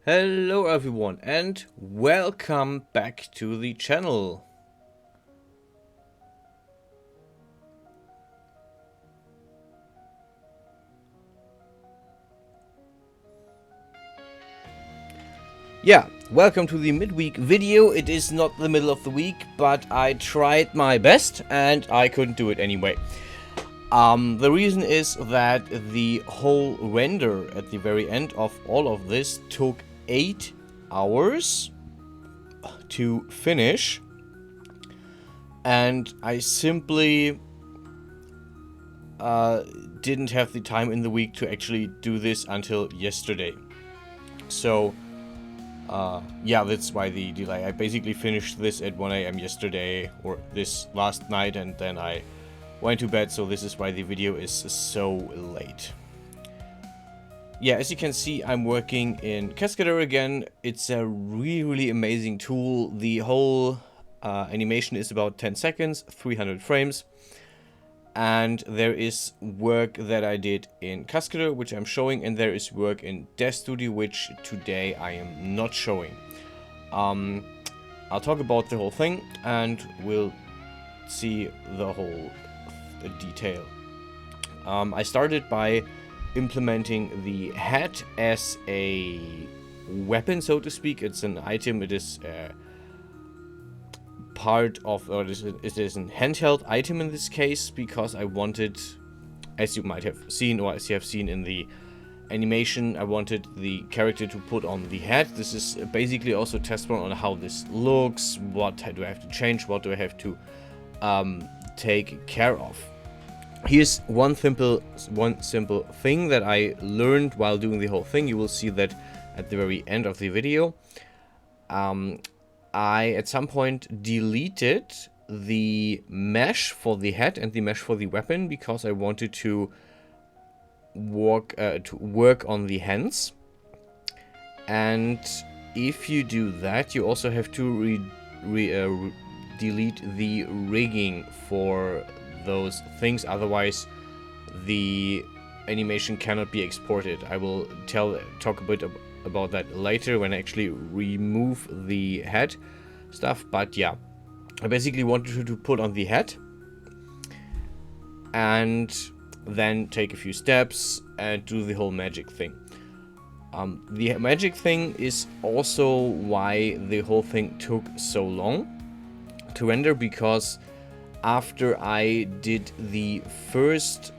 Hello everyone and welcome back to the channel. Welcome to the midweek video. It is not the middle of the week, but I tried my best and I couldn't do it anyway. The reason is that the whole render at the very end of all of this took 8 hours to finish, and I simply didn't have the time in the week to actually do this until yesterday. So that's why the delay. I basically finished this at 1 AM yesterday, or this last night, and then I went to bed, so this is why the video is so late. Yeah, as you can see, I'm working in Cascadeur again. It's a really amazing tool. The whole animation is about 10 seconds, 300 frames. And there is work that I did in Cascadeur, which I'm showing, and there is work in Dev Studio, which today I am not showing. I'll talk about the whole thing, and we'll see the whole detail. I started by implementing the hat as a weapon, so to speak. It's an item. It is part of, or it is an handheld item in this case, because I wanted, as you might have seen, or as you have seen in the animation, I wanted the character to put on the hat. This is basically also a test run on how this looks, what do I have to change, what do I have to take care of. Here's one simple thing that I learned while doing the whole thing. You will see that at the very end of the video. I at some point deleted the mesh for the head and the mesh for the weapon because I wanted to work on the hands. And if you do that, you also have to delete the rigging for those things, otherwise the animation cannot be exported. I will talk a bit about that later when I actually remove the head stuff. But yeah, I basically wanted to put on the head and then take a few steps and do the whole magic thing. The magic thing is also why the whole thing took so long to render, because after I did the first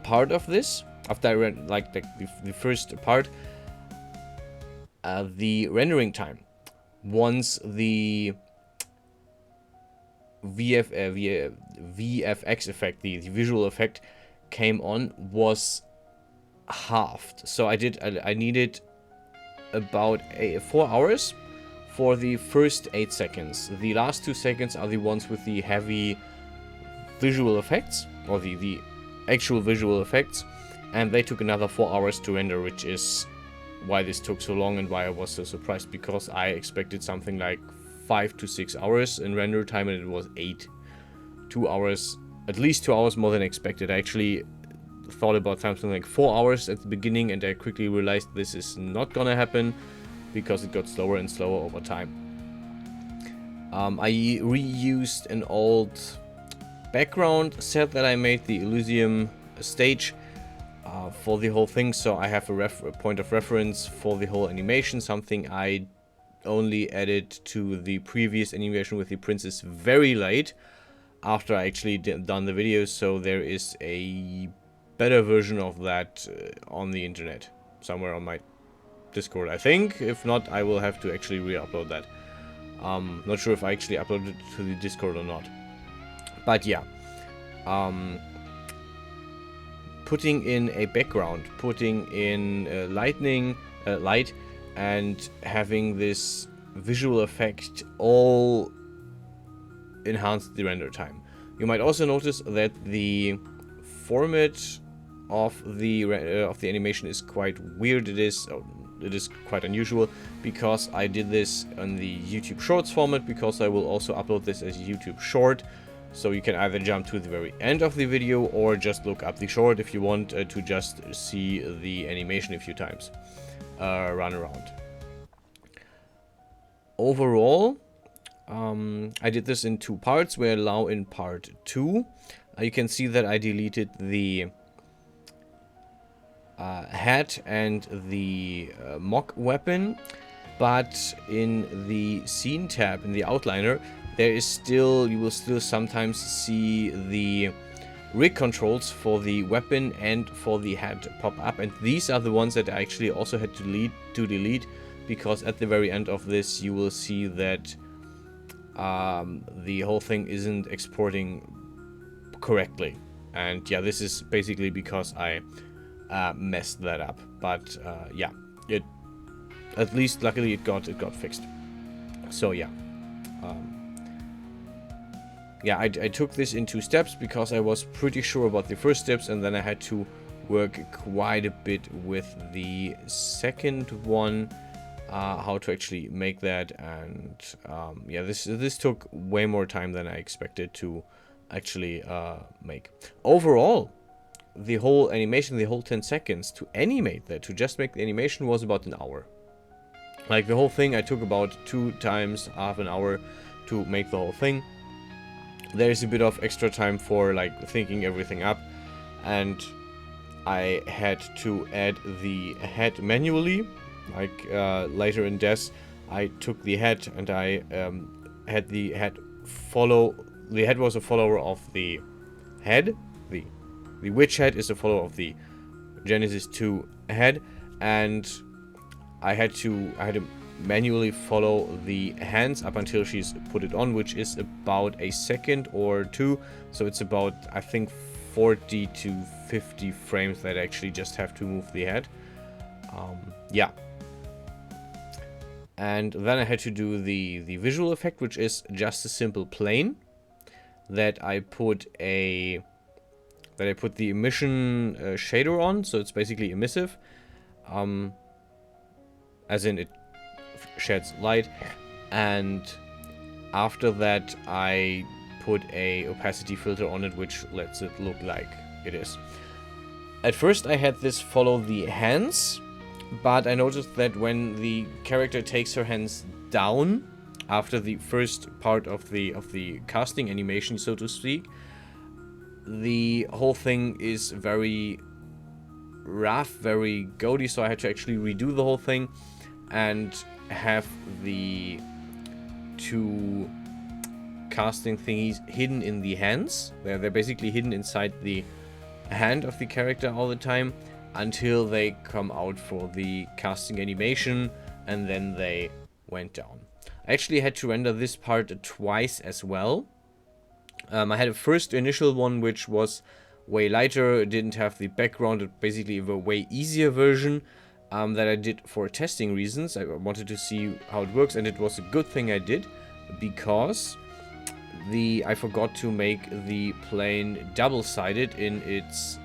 part of this, after I read the first part, the rendering time, once the VFX effect, the visual effect came on, was halved. So I needed about 4 hours for the first 8 seconds. The last 2 seconds are the ones with the heavy visual effects, or the actual visual effects, and they took another 4 hours to render, which is why this took so long and why I was so surprised, because I expected something like 5 to 6 hours in render time, and it was 8. 2 hours, at least 2 hours more than expected. I actually thought about something like 4 hours at the beginning, and I quickly realized this is not gonna happen because it got slower and slower over time. I reused an old background set that I made, the Elysium stage, for the whole thing, so I have a point of reference for the whole animation, something I only added to the previous animation with the princess very late after I actually done the video, so there is a better version of that on the internet somewhere on my Discord, I think. If not, I will have to actually re-upload that. Not sure if I actually uploaded it to the Discord or not, but yeah. Putting in a background, putting in light, and having this visual effect all enhanced the render time. You might also notice that the format of the animation is quite weird. It is quite unusual, because I did this on the YouTube Shorts format, because I will also upload this as a YouTube Short. So you can either jump to the very end of the video or just look up the short if you want to just see the animation a few times. run around. Overall, I did this in 2 parts, where now in part 2, you can see that I deleted the hat and the mock weapon, but in the scene tab, in the outliner, there is still, you will still sometimes see the rig controls for the weapon and for the hat pop up, and these are the ones that I actually also had to delete, because at the very end of this you will see that the whole thing isn't exporting correctly. And yeah, this is basically because I messed that up. But yeah, it, at least luckily it got fixed. So yeah, yeah, I took this in 2 steps because I was pretty sure about the first steps, and then I had to work quite a bit with the second one, how to actually make that. And yeah, this took way more time than I expected to actually make. Overall, the whole animation, the whole 10 seconds to animate that, to just make the animation, was about an hour. Like, the whole thing I took about 2 times half an hour to make the whole thing. There's a bit of extra time for like thinking everything up, and I had to add the head manually. Like later in Death, I took the head and I had the head follow. The head was a follower of the head. The witch head is a follower of the Genesis 2 head, and I had to manually follow the hands up until she's put it on, which is about a second or 2. So it's about, I think, 40 to 50 frames that I actually just have to move the head. Yeah. And then I had to do the visual effect, which is just a simple plane that I put the emission shader on. So it's basically emissive, as in it sheds light. And after that I put a opacity filter on it, which lets it look like it is. At first I had this follow the hands, but I noticed that when the character takes her hands down after the first part of the casting animation, so to speak, the whole thing is very rough, very goaty, so I had to actually redo the whole thing and have the 2 casting thingies hidden in the hands. They're basically hidden inside the hand of the character all the time until they come out for the casting animation, and then they went down. I actually had to render this part twice as well. I had a first initial one which was way lighter, didn't have the background, basically a way easier version that I did for testing reasons. I wanted to see how it works, and it was a good thing I did, because I forgot to make the plane double-sided in its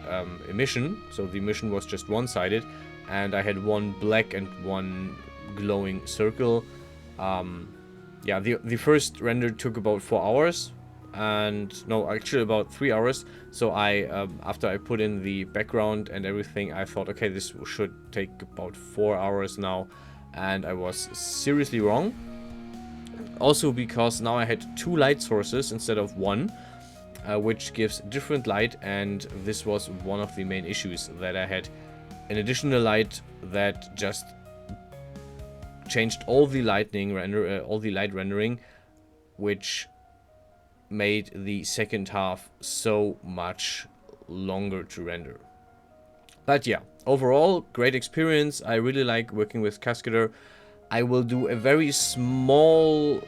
emission. So the emission was just one-sided, and I had one black and one glowing circle. Yeah, the first render took about 4 hours, and no, actually about 3 hours. So after I put in the background and everything, I thought, okay, this should take about 4 hours now, and I was seriously wrong. Also because now I had 2 light sources instead of 1, which gives different light, and this was one of the main issues, that I had an additional light that just changed all the light rendering, which made the second half so much longer to render. But yeah, overall, great experience. I really like working with Cascadeur. I will do a very small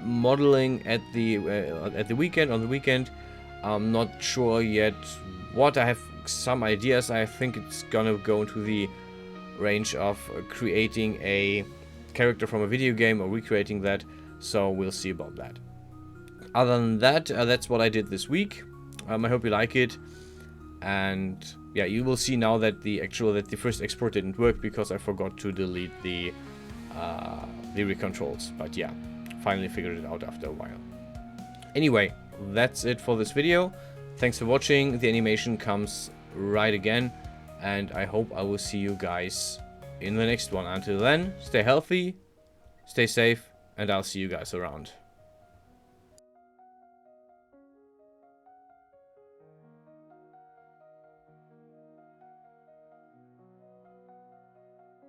modeling at the weekend. On the weekend, I'm not sure yet what. I have some ideas. I think it's gonna go into the range of creating a character from a video game or recreating that. So we'll see about that. Other than that, that's what I did this week. I hope you like it. And yeah, you will see now that the first export didn't work because I forgot to delete the controls. But yeah, finally figured it out after a while. Anyway, that's it for this video. Thanks for watching. The animation comes right again, And I hope I will see you guys in the next one. Until then, stay healthy, stay safe, and I'll see you guys around.